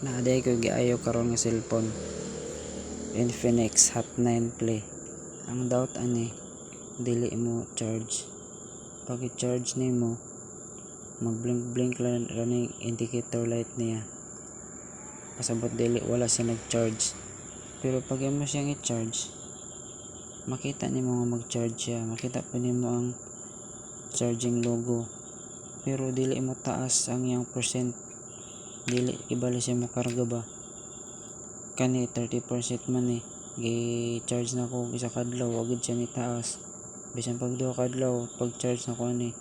Naaday ko giayo karon nga cellphone, Infinix Hot 9 Play. Ang doubt ani dili mo charge. Pag i-charge nimo, mag-blink running indicator light niya. Pasabot dili wala siya nag-charge. Pero pag imo siyang i-charge, makita nimo nga mag-charge siya. Makita pa nimo ang charging logo. Pero dili mo taas ang iyang percent. Dili ibali siya mo karga ba. Kani 30% man gi-charge na ko isa kadlaw, agad siya ni taas. Bisan pag duha kadlaw, pag charge na ko ani,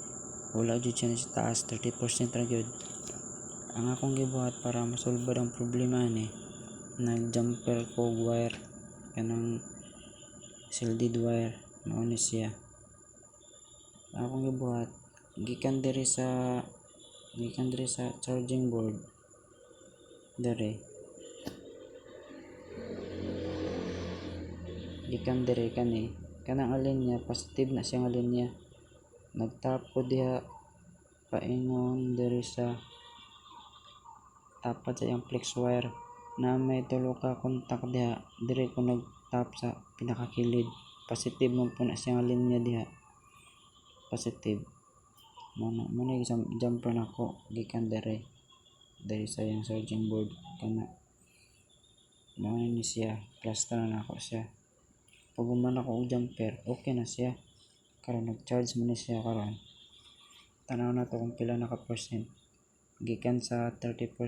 wala jud siya ni taas, 30% ra gyud. Ang akong gibuhat para masolba ang problema ni, nag-jumper ko wire kanang shielded wire, mao ni siya. Ang akong gibuhat, gikan diri sa charging board dere. Gikan dere kanang alin niya, positive na siyang alin niya. Nagtap ko diha paingon diri sa tapat sa iyang flex wire na may tulo ka kontak diha. Dire ko nagtap sa pinakakilid, positive mo po na siyang alin niya diha, positive. Muna isang jumper na ko gikan dere sa iyang charging board kana mao ni siya, plaster na ako siya. Pag human ako og jumper, okay na siya. Karon nag-charge man siya karon. Tanaw na to kung pila na ka percent. Gikan sa 30%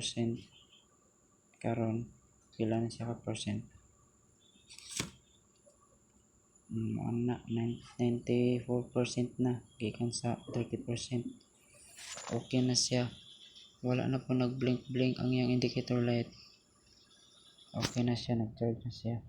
karon pila na siya ka percent. Ana 94% na gikan sa 30%. Okay na siya. Wala na po nag-blink ang iyang indicator light. Okay na siya, nag-charge na siya.